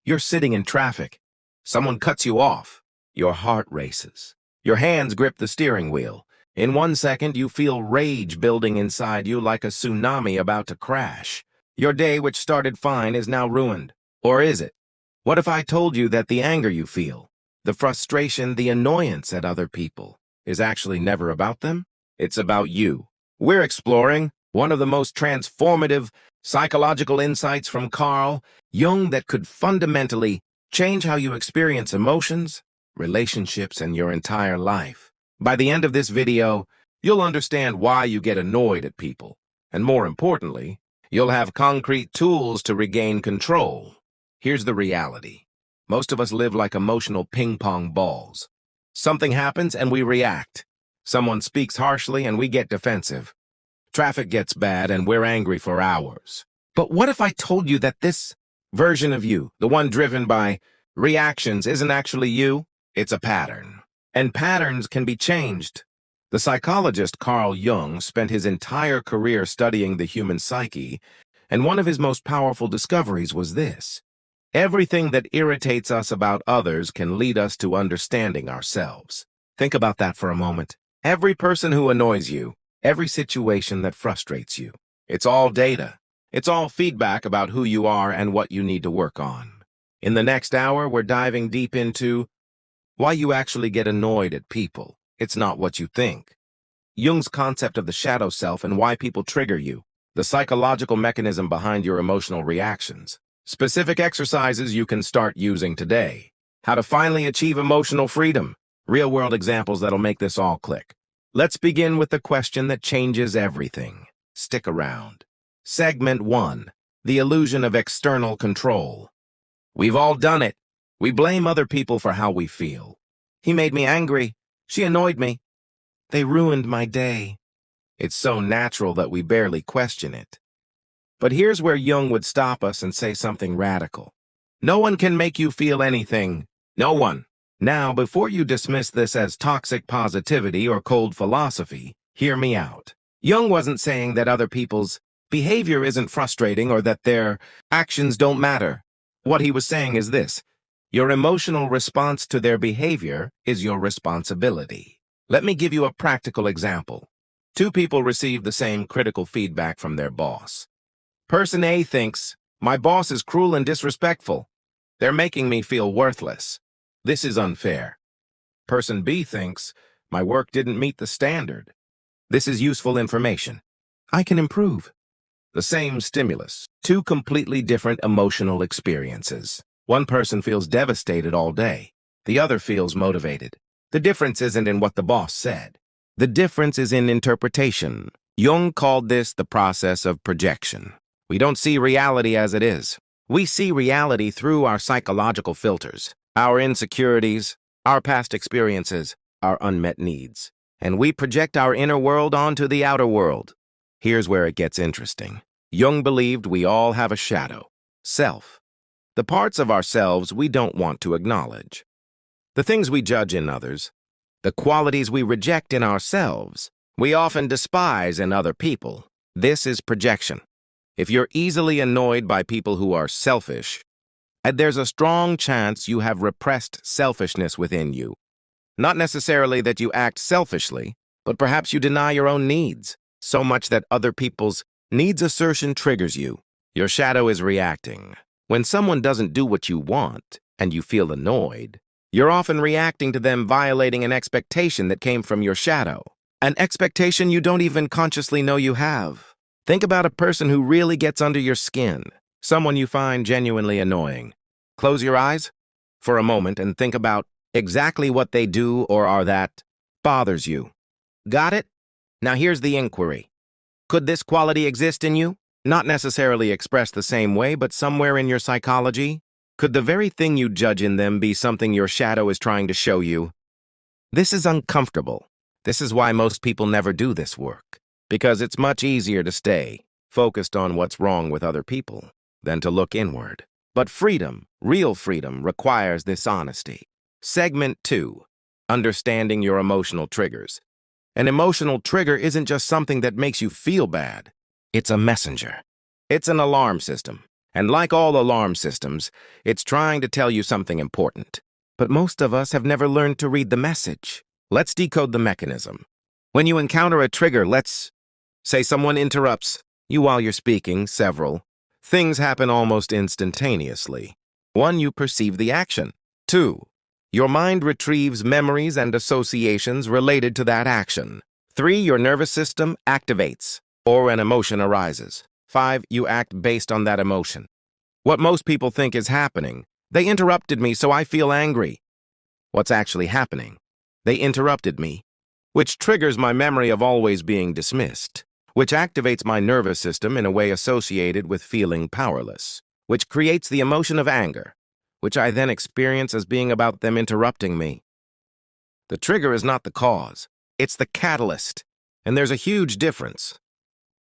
You're sitting in traffic. Someone cuts you off. Your heart races. Your hands grip the steering wheel. In 1 second, you feel rage building inside you like a tsunami about to crash. Your day, which started fine, is now ruined. Or is it? What if I told you that the anger you feel, the frustration, the annoyance at other people, is actually never about them? It's about you. We're exploring one of the most transformative psychological insights from Carl Jung that could fundamentally change how you experience emotions, relationships, and your entire life. By the end of this video, you'll understand why you get annoyed at people, and more importantly, you'll have concrete tools to regain control. Here's the reality. Most of us live like emotional ping-pong balls. Something happens and we react. Someone speaks harshly and we get defensive. Traffic gets bad and we're angry for hours. But what if I told you that this version of you, the one driven by reactions, isn't actually you? It's a pattern. And patterns can be changed. The psychologist Carl Jung spent his entire career studying the human psyche, and one of his most powerful discoveries was this. Everything that irritates us about others can lead us to understanding ourselves. Think about that for a moment. Every person who annoys you, every situation that frustrates you, it's all data. It's all feedback about who you are and what you need to work on. In the next hour, we're diving deep into why you actually get annoyed at people. It's not what you think. Jung's concept of the shadow self and why people trigger you, the psychological mechanism behind your emotional reactions. Specific exercises you can start using today. How to finally achieve emotional freedom. Real-world examples that'll make this all click. Let's begin with the question that changes everything. Stick around. Segment 1. The illusion of external control. We've all done it. We blame other people for how we feel. He made me angry. She annoyed me. They ruined my day. It's so natural that we barely question it. But here's where Jung would stop us and say something radical. No one can make you feel anything. No one. Now, before you dismiss this as toxic positivity or cold philosophy, hear me out. Jung wasn't saying that other people's behavior isn't frustrating or that their actions don't matter. What he was saying is this. Your emotional response to their behavior is your responsibility. Let me give you a practical example. Two people receive the same critical feedback from their boss. Person A thinks, my boss is cruel and disrespectful. They're making me feel worthless. This is unfair. Person B thinks, my work didn't meet the standard. This is useful information. I can improve. The same stimulus, two completely different emotional experiences. One person feels devastated all day. The other feels motivated. The difference isn't in what the boss said. The difference is in interpretation. Jung called this the process of projection. We don't see reality as it is. We see reality through our psychological filters, our insecurities, our past experiences, our unmet needs. And we project our inner world onto the outer world. Here's where it gets interesting. Jung believed we all have a shadow, self. The parts of ourselves we don't want to acknowledge. The things we judge in others, the qualities we reject in ourselves, we often despise in other people. This is projection. If you're easily annoyed by people who are selfish, there's a strong chance you have repressed selfishness within you. Not necessarily that you act selfishly, but perhaps you deny your own needs, so much that other people's needs assertion triggers you. Your shadow is reacting. When someone doesn't do what you want, and you feel annoyed, you're often reacting to them violating an expectation that came from your shadow, an expectation you don't even consciously know you have. Think about a person who really gets under your skin, someone you find genuinely annoying. Close your eyes for a moment and think about exactly what they do or are that bothers you. Got it? Now here's the inquiry. Could this quality exist in you? Not necessarily expressed the same way, but somewhere in your psychology? Could the very thing you judge in them be something your shadow is trying to show you? This is uncomfortable. This is why most people never do this work. Because it's much easier to stay focused on what's wrong with other people than to look inward. But freedom, real freedom, requires this honesty. Segment 2. Understanding your emotional triggers. An emotional trigger isn't just something that makes you feel bad. It's a messenger. It's an alarm system. And like all alarm systems, it's trying to tell you something important. But most of us have never learned to read the message. Let's decode the mechanism. When you encounter a trigger, let's say someone interrupts you while you're speaking, several things happen almost instantaneously. 1. You perceive the action. 2. Your mind retrieves memories and associations related to that action. 3. Your nervous system activates, or an emotion arises. 5. You act based on that emotion. What most people think is happening: they interrupted me, so I feel angry. What's actually happening? They interrupted me, which triggers my memory of always being dismissed, which activates my nervous system in a way associated with feeling powerless, which creates the emotion of anger, which I then experience as being about them interrupting me. The trigger is not the cause, it's the catalyst, and there's a huge difference.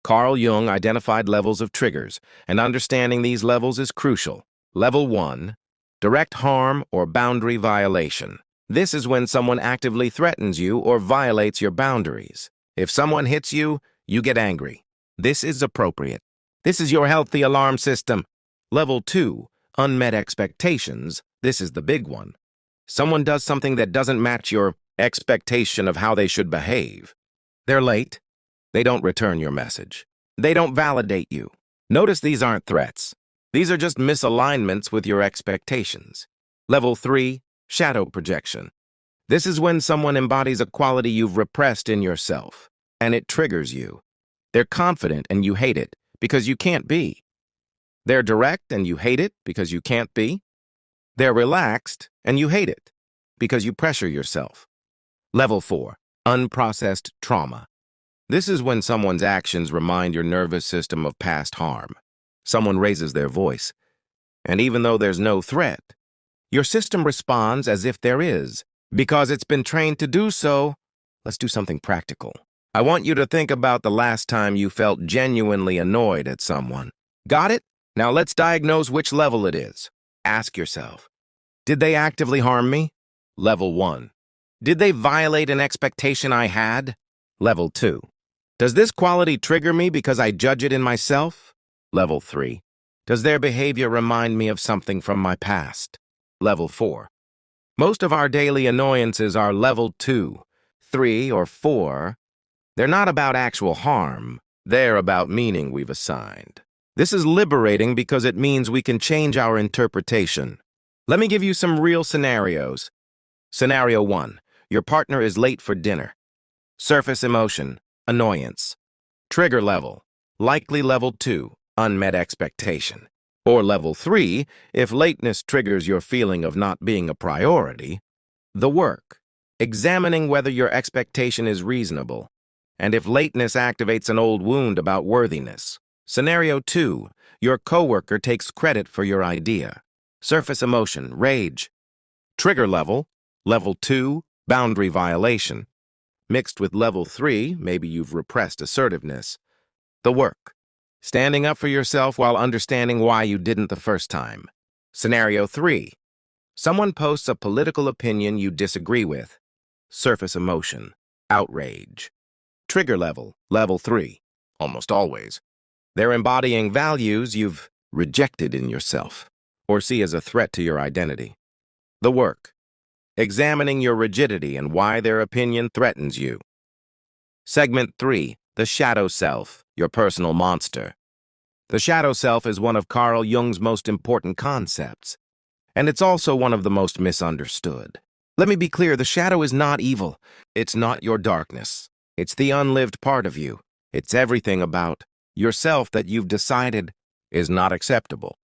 Carl Jung identified levels of triggers, and understanding these levels is crucial. Level 1, direct harm or boundary violation. This is when someone actively threatens you or violates your boundaries. If someone hits you, you get angry. This is appropriate. This is your healthy alarm system. Level 2, unmet expectations. This is the big one. Someone does something that doesn't match your expectation of how they should behave. They're late. They don't return your message. They don't validate you. Notice these aren't threats. These are just misalignments with your expectations. Level 3, shadow projection. This is when someone embodies a quality you've repressed in yourself, and it triggers you. They're confident and you hate it because you can't be. They're direct and you hate it because you can't be. They're relaxed and you hate it because you pressure yourself. Level 4, unprocessed trauma. This is when someone's actions remind your nervous system of past harm. Someone raises their voice, and even though there's no threat, your system responds as if there is. Because it's been trained to do so, let's do something practical. I want you to think about the last time you felt genuinely annoyed at someone. Got it? Now let's diagnose which level it is. Ask yourself, did they actively harm me? Level 1. Did they violate an expectation I had? Level 2. Does this quality trigger me because I judge it in myself? Level 3. Does their behavior remind me of something from my past? Level 4. Most of our daily annoyances are level 2, 3, or 4. They're not about actual harm. They're about meaning we've assigned. This is liberating because it means we can change our interpretation. Let me give you some real scenarios. Scenario 1. Your partner is late for dinner. Surface emotion, annoyance. Trigger level, likely level 2, unmet expectation. Or level 3, if lateness triggers your feeling of not being a priority. The work, examining whether your expectation is reasonable, and if lateness activates an old wound about worthiness. Scenario 2, your coworker takes credit for your idea. Surface emotion, rage. Trigger level, level 2, boundary violation. Mixed with level 3, maybe you've repressed assertiveness. The work, standing up for yourself while understanding why you didn't the first time. Scenario 3, someone posts a political opinion you disagree with. Surface emotion, outrage. Trigger level, level 3, almost always. They're embodying values you've rejected in yourself or see as a threat to your identity. The work, examining your rigidity and why their opinion threatens you. Segment 3, the shadow self, your personal monster. The shadow self is one of Carl Jung's most important concepts, and it's also one of the most misunderstood. Let me be clear, the shadow is not evil. It's not your darkness. It's the unlived part of you. It's everything about yourself that you've decided is not acceptable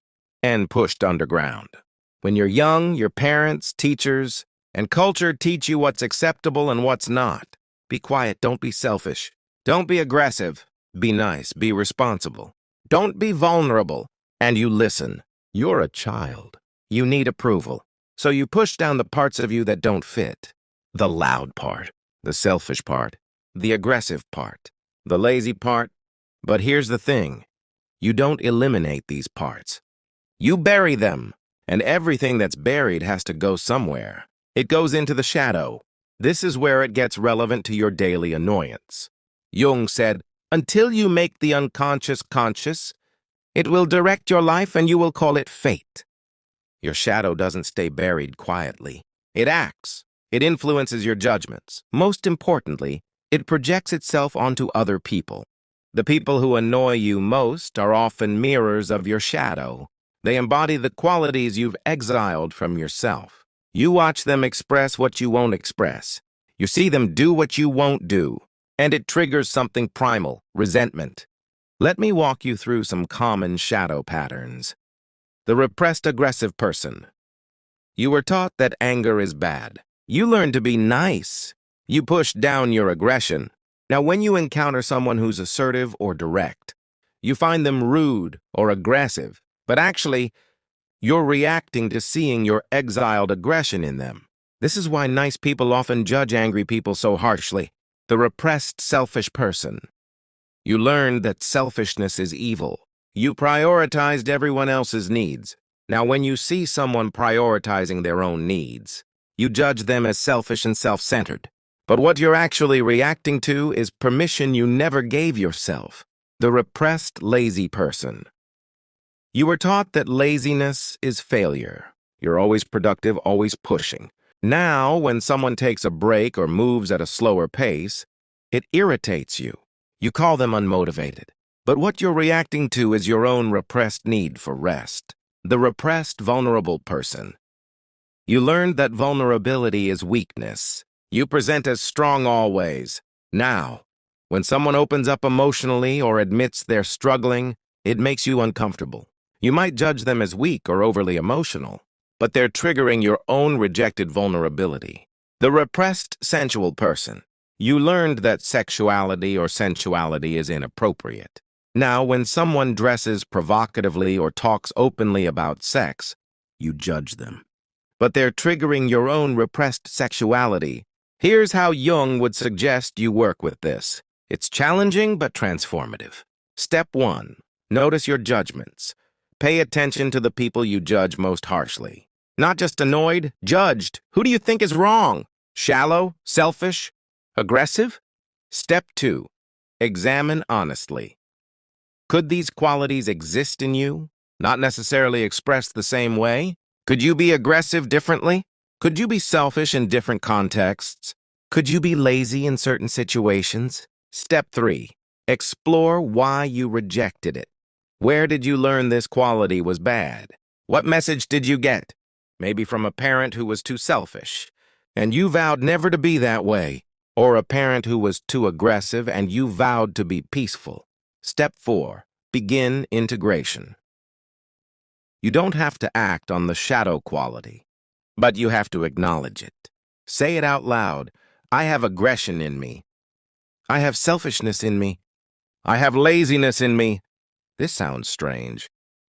and pushed underground. When you're young, your parents, teachers, and culture teach you what's acceptable and what's not. Be quiet, don't be selfish. Don't be aggressive. Be nice, be responsible. Don't be vulnerable. And you listen. You're a child. You need approval. So you push down the parts of you that don't fit. The loud part, the selfish part, the aggressive part, the lazy part. But here's the thing. You don't eliminate these parts. You bury them. And everything that's buried has to go somewhere. It goes into the shadow. This is where it gets relevant to your daily annoyance. Jung said, until you make the unconscious conscious, It will direct your life and you will call it fate. Your shadow doesn't stay buried quietly. It acts. It influences your judgments. Most importantly, it projects itself onto other people. The people who annoy you most are often mirrors of your shadow. They embody the qualities you've exiled from yourself. You watch them express what you won't express. You see them do what you won't do. And it triggers something primal, resentment. Let me walk you through some common shadow patterns. The repressed aggressive person. You were taught that anger is bad. You learned to be nice. You pushed down your aggression. Now, when you encounter someone who's assertive or direct, you find them rude or aggressive, but actually, you're reacting to seeing your exiled aggression in them. This is why nice people often judge angry people so harshly. The repressed selfish person. You learned that selfishness is evil. You prioritized everyone else's needs. Now, when you see someone prioritizing their own needs, you judge them as selfish and self-centered. But what you're actually reacting to is permission you never gave yourself. The repressed lazy person. You were taught that laziness is failure. You're always productive, always pushing. Now, when someone takes a break or moves at a slower pace, it irritates you. You call them unmotivated. But what you're reacting to is your own repressed need for rest. The repressed vulnerable person. You learned that vulnerability is weakness. You present as strong always. Now, when someone opens up emotionally or admits they're struggling, it makes you uncomfortable. You might judge them as weak or overly emotional, but they're triggering your own rejected vulnerability. The repressed sensual person. You learned that sexuality or sensuality is inappropriate. Now, when someone dresses provocatively or talks openly about sex, you judge them. But they're triggering your own repressed sexuality. Here's how Jung would suggest you work with this. It's challenging but transformative. Step 1. Notice your judgments. Pay attention to the people you judge most harshly. Not just annoyed, judged. Who do you think is wrong? Shallow? Selfish? Aggressive? Step 2. Examine honestly. Could these qualities exist in you, not necessarily expressed the same way? Could you be aggressive differently? Could you be selfish in different contexts? Could you be lazy in certain situations? Step 3. Explore why you rejected it. Where did you learn this quality was bad? What message did you get? Maybe from a parent who was too selfish, and you vowed never to be that way. Or a parent who was too aggressive and you vowed to be peaceful. Step 4. Begin integration. You don't have to act on the shadow quality, but you have to acknowledge it. Say it out loud. I have aggression in me. I have selfishness in me. I have laziness in me. This sounds strange,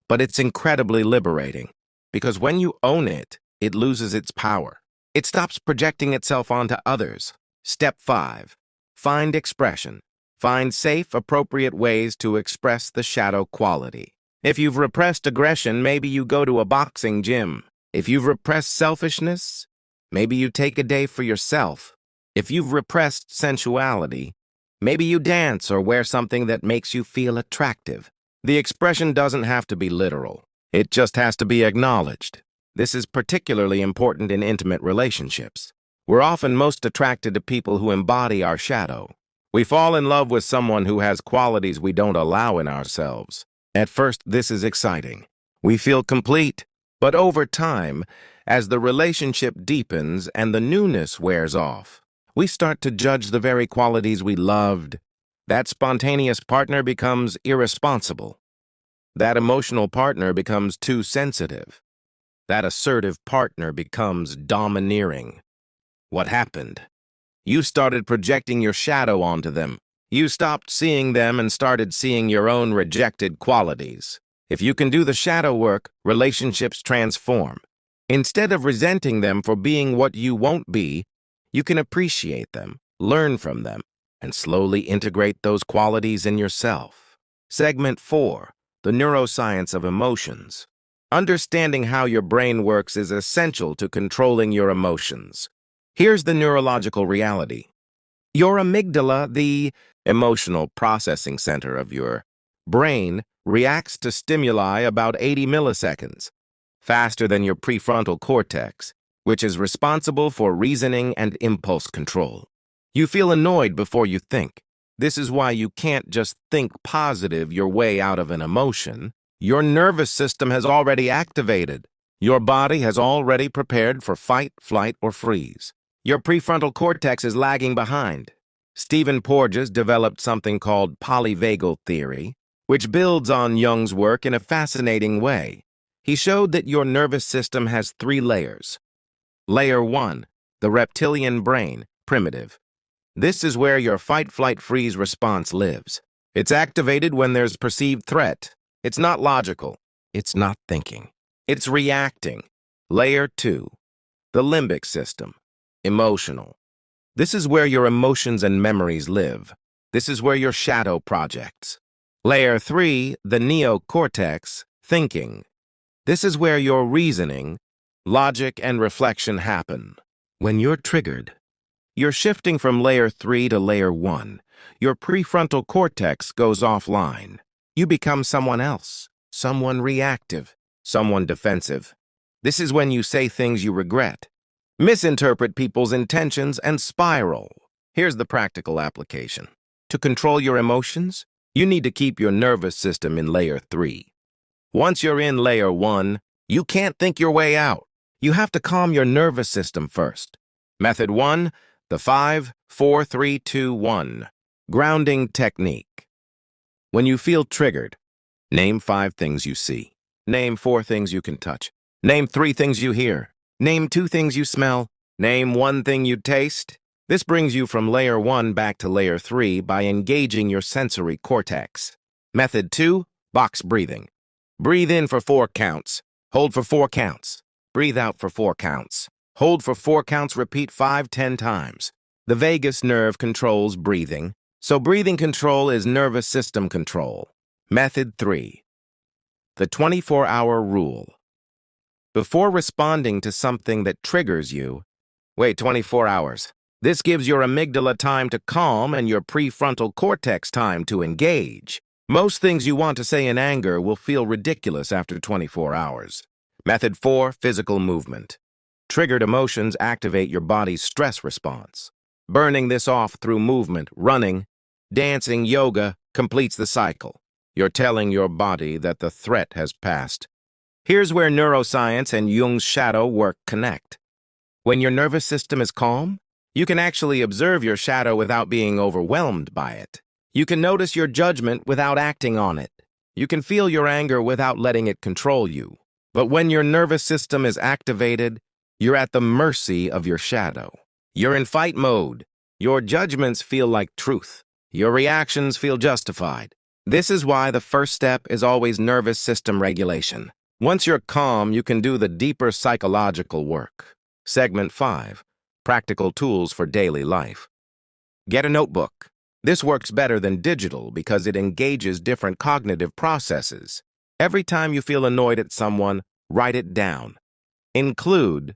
but it's incredibly liberating, because when you own it, it loses its power. It stops projecting itself onto others. Step 5. Find expression. Find safe, appropriate ways to express the shadow quality. If you've repressed aggression, maybe you go to a boxing gym. If you've repressed selfishness, maybe you take a day for yourself. If you've repressed sensuality, maybe you dance or wear something that makes you feel attractive. The expression doesn't have to be literal. It just has to be acknowledged. This is particularly important in intimate relationships. We're often most attracted to people who embody our shadow. We fall in love with someone who has qualities we don't allow in ourselves. At first, this is exciting. We feel complete. But over time, as the relationship deepens and the newness wears off, we start to judge the very qualities we loved. That spontaneous partner becomes irresponsible. That emotional partner becomes too sensitive. That assertive partner becomes domineering. What happened? You started projecting your shadow onto them. You stopped seeing them and started seeing your own rejected qualities. If you can do the shadow work, relationships transform. Instead of resenting them for being what you won't be, you can appreciate them, learn from them, and slowly integrate those qualities in yourself. Segment 4. The neuroscience of emotions. Understanding how your brain works is essential to controlling your emotions. Here's the neurological reality. Your amygdala, the emotional processing center of your brain reacts to stimuli about 80 milliseconds, faster than your prefrontal cortex, which is responsible for reasoning and impulse control. You feel annoyed before you think. This is why you can't just think positive your way out of an emotion. Your nervous system has already activated. Your body has already prepared for fight, flight, or freeze. Your prefrontal cortex is lagging behind. Stephen Porges developed something called polyvagal theory, which builds on Jung's work in a fascinating way. He showed that your nervous system has 3 layers. Layer 1, the reptilian brain, primitive. This is where your fight, flight, freeze response lives. It's activated when there's perceived threat. It's not logical. It's not thinking. It's reacting. Layer 2, the limbic system, emotional. This is where your emotions and memories live. This is where your shadow projects. Layer 3, the neocortex, thinking. This is where your reasoning, logic, and reflection happen. When you're triggered, you're shifting from layer 3 to layer 1. Your prefrontal cortex goes offline. You become someone else, someone reactive, someone defensive. This is when you say things you regret, misinterpret people's intentions, and spiral. Here's the practical application. To control your emotions, you need to keep your nervous system in layer 3. Once you're in layer 1, you can't think your way out. You have to calm your nervous system first. Method 1, the 5, 4, 3, 2, 1 grounding technique. When you feel triggered, name 5 things you see. Name 4 things you can touch. Name 3 things you hear. Name 2 things you smell. Name 1 thing you taste. This brings you from layer 1 back to layer 3 by engaging your sensory cortex. Method 2, box breathing. Breathe in for 4 counts. Hold for 4 counts. Breathe out for 4 counts. Hold for 4 counts, repeat 5-10 times. The vagus nerve controls breathing, so breathing control is nervous system control. Method 3, the 24-hour rule. Before responding to something that triggers you, wait 24 hours. This gives your amygdala time to calm and your prefrontal cortex time to engage. Most things you want to say in anger will feel ridiculous after 24 hours. Method 4, physical movement. Triggered emotions activate your body's stress response. Burning this off through movement, running, dancing, yoga, completes the cycle. You're telling your body that the threat has passed. Here's where neuroscience and Jung's shadow work connect. When your nervous system is calm, you can actually observe your shadow without being overwhelmed by it. You can notice your judgment without acting on it. You can feel your anger without letting it control you. But when your nervous system is activated, you're at the mercy of your shadow. You're in fight mode. Your judgments feel like truth. Your reactions feel justified. This is why the first step is always nervous system regulation. Once you're calm, you can do the deeper psychological work. Segment 5, practical tools for daily life. Get a notebook. This works better than digital because it engages different cognitive processes. Every time you feel annoyed at someone, write it down. Include: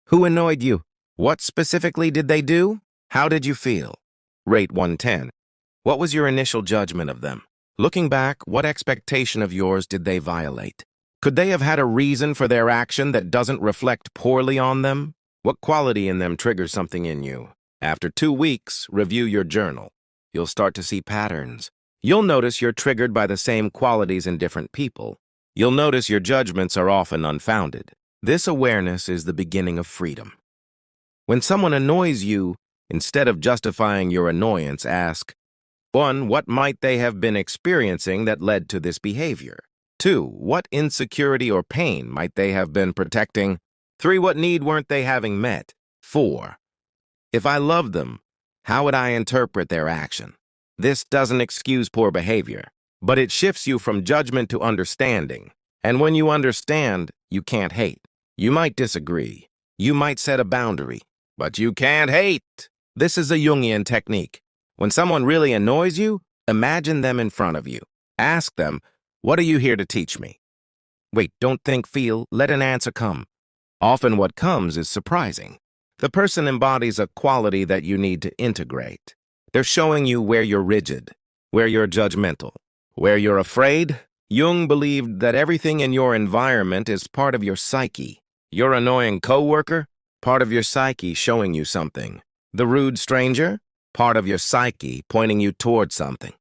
who annoyed you? What specifically did they do? How did you feel? Rate 1-10. What was your initial judgment of them? Looking back, what expectation of yours did they violate? Could they have had a reason for their action that doesn't reflect poorly on them? What quality in them triggers something in you? After 2 weeks, review your journal. You'll start to see patterns. You'll notice you're triggered by the same qualities in different people. You'll notice your judgments are often unfounded. This awareness is the beginning of freedom. When someone annoys you, instead of justifying your annoyance, ask: 1. What might they have been experiencing that led to this behavior? 2. What insecurity or pain might they have been protecting? 3. What need weren't they having met? 4. If I loved them, how would I interpret their action? This doesn't excuse poor behavior, but it shifts you from judgment to understanding. And when you understand, you can't hate. You might disagree. You might set a boundary, but you can't hate. This is a Jungian technique. When someone really annoys you, imagine them in front of you. Ask them, what are you here to teach me? Wait, don't think, feel, let an answer come. Often what comes is surprising. The person embodies a quality that you need to integrate. They're showing you where you're rigid, where you're judgmental, Where you're afraid, Jung believed that everything in your environment is part of your psyche. Your annoying coworker, part of your psyche showing you something. The rude stranger, part of your psyche pointing you toward something.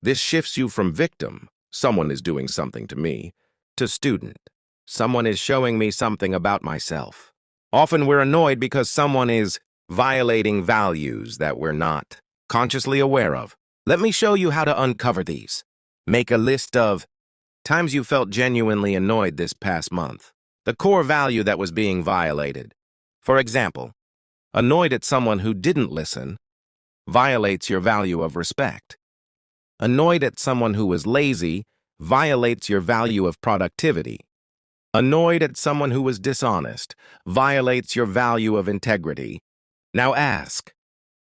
This shifts you from victim, someone is doing something to me, to student, someone is showing me something about myself. Often we're annoyed because someone is violating values that we're not consciously aware of. Let me show you how to uncover these. Make a list of times you felt genuinely annoyed this past month. The core value that was being violated. For example, annoyed at someone who didn't listen violates your value of respect. Annoyed at someone who was lazy violates your value of productivity. Annoyed at someone who was dishonest violates your value of integrity. Now ask,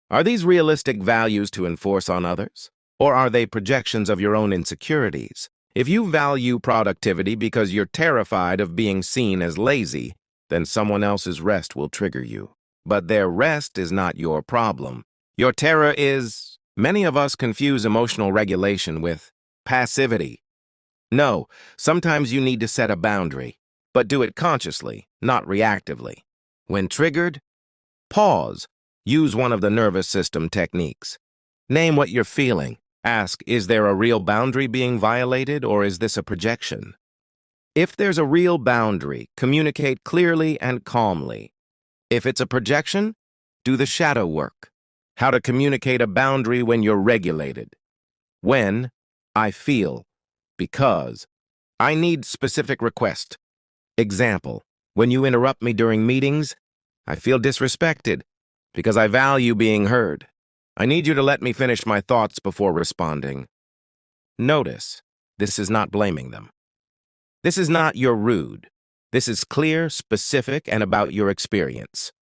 are these realistic values to enforce on others? Or are they projections of your own insecurities? If you value productivity because you're terrified of being seen as lazy, then someone else's rest will trigger you. But their rest is not your problem. Your terror is... Many of us confuse emotional regulation with passivity. No, sometimes you need to set a boundary, but do it consciously, not reactively. When triggered, pause. Use one of the nervous system techniques. Name what you're feeling. Ask, is there a real boundary being violated, or is this a projection? If there's a real boundary, communicate clearly and calmly. If it's a projection, do the shadow work. How to communicate a boundary when you're regulated. When, I feel, because, I need specific request. Example, when you interrupt me during meetings, I feel disrespected because I value being heard. I need you to let me finish my thoughts before responding. Notice, this is not blaming them. This is not you're rude. This is clear, specific, and about your experience.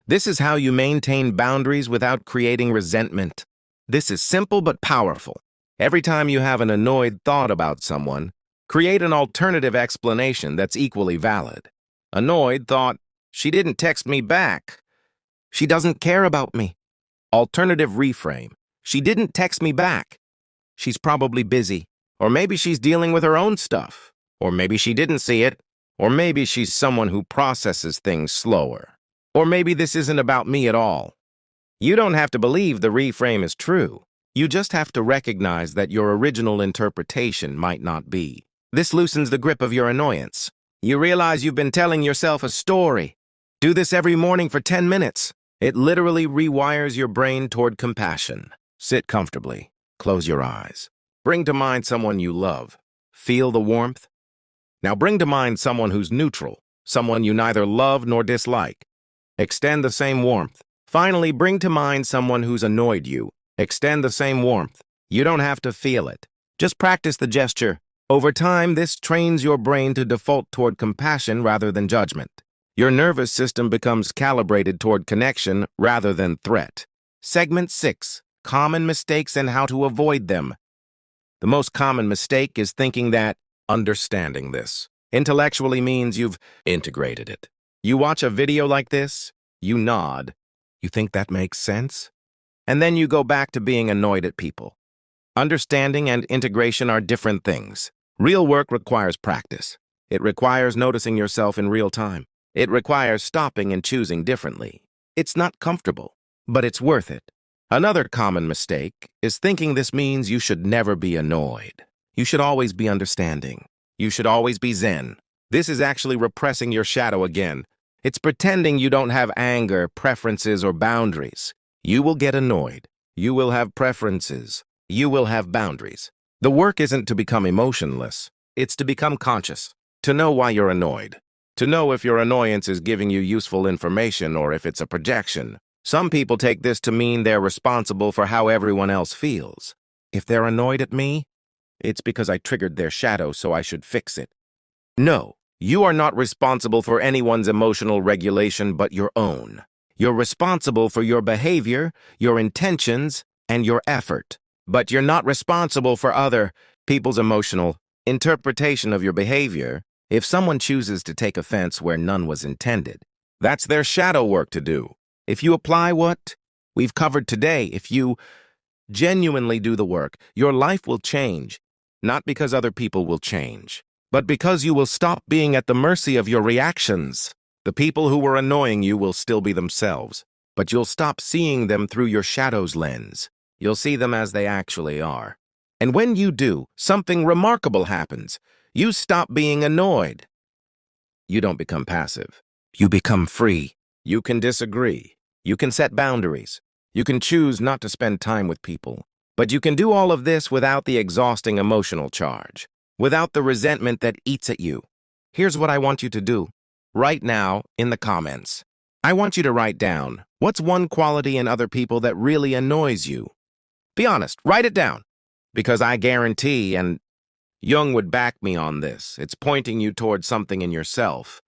This is how you maintain boundaries without creating resentment. This is simple but powerful. Every time you have an annoyed thought about someone, create an alternative explanation that's equally valid. Annoyed thought, she didn't text me back. She doesn't care about me. Alternative reframe, she didn't text me back. She's probably busy. Or maybe she's dealing with her own stuff. Or maybe she didn't see it. Or maybe she's someone who processes things slower. Or maybe this isn't about me at all. You don't have to believe the reframe is true. You just have to recognize that your original interpretation might not be. This loosens the grip of your annoyance. You realize you've been telling yourself a story. Do this every morning for 10 minutes. It literally rewires your brain toward compassion. Sit comfortably. Close your eyes. Bring to mind someone you love. Feel the warmth. Now bring to mind someone who's neutral, someone you neither love nor dislike. Extend the same warmth. Finally, bring to mind someone who's annoyed you. Extend the same warmth. You don't have to feel it. Just practice the gesture. Over time, this trains your brain to default toward compassion rather than judgment. Your nervous system becomes calibrated toward connection rather than threat. Segment 6. Common mistakes and how to avoid them. The most common mistake is thinking that understanding this intellectually means you've integrated it. You watch a video like this, you nod, you think that makes sense, and then you go back to being annoyed at people. Understanding and integration are different things. Real work requires practice. It requires noticing yourself in real time. It requires stopping and choosing differently. It's not comfortable, but it's worth it. Another common mistake is thinking this means you should never be annoyed. You should always be understanding. You should always be zen. This is actually repressing your shadow again. It's pretending you don't have anger, preferences, or boundaries. You will get annoyed. You will have preferences. You will have boundaries. The work isn't to become emotionless. It's to become conscious. To know why you're annoyed. To know if your annoyance is giving you useful information or if it's a projection. Some people take this to mean they're responsible for how everyone else feels. If they're annoyed at me, it's because I triggered their shadow, so I should fix it. No, you are not responsible for anyone's emotional regulation but your own. You're responsible for your behavior, your intentions, and your effort. But you're not responsible for other people's emotional interpretation of your behavior. If someone chooses to take offense where none was intended, that's their shadow work to do. If you apply what we've covered today, if you genuinely do the work, your life will change. not because other people will change, but because you will stop being at the mercy of your reactions. The people who were annoying you will still be themselves, but you'll stop seeing them through your shadow's lens. You'll see them as they actually are. And when you do, something remarkable happens. You stop being annoyed. You don't become passive. You become free. You can disagree. You can set boundaries. You can choose not to spend time with people. But you can do all of this without the exhausting emotional charge, without the resentment that eats at you. Here's what I want you to do. Right now, in the comments, I want you to write down, what's one quality in other people that really annoys you? Be honest, write it down. Because I guarantee, and Jung would back me on this, it's pointing you towards something in yourself.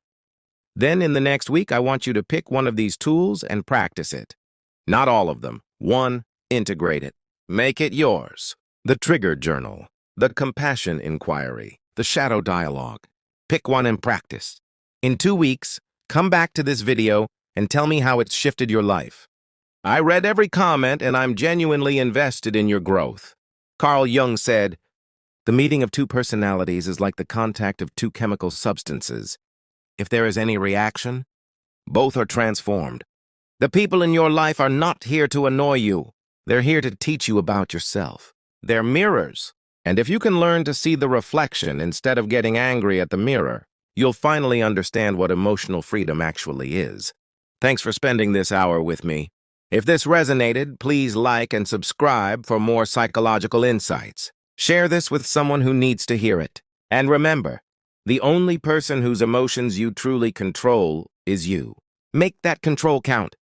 Then in the next week, I want you to pick one of these tools and practice it. Not all of them. One, integrate it. Make it yours. The trigger journal, the compassion inquiry, the shadow dialogue. Pick one and practice. In 2 weeks, come back to this video and tell me how it's shifted your life. I read every comment and I'm genuinely invested in your growth. Carl Jung said, "The meeting of two personalities is like the contact of two chemical substances. If there is any reaction, both are transformed. The people in your life are not here to annoy you. They're here to teach you about yourself. They're mirrors. And if you can learn to see the reflection instead of getting angry at the mirror, you'll finally understand what emotional freedom actually is." Thanks for spending this hour with me. If this resonated, please like and subscribe for more psychological insights. Share this with someone who needs to hear it. And remember, the only person whose emotions you truly control is you. Make that control count.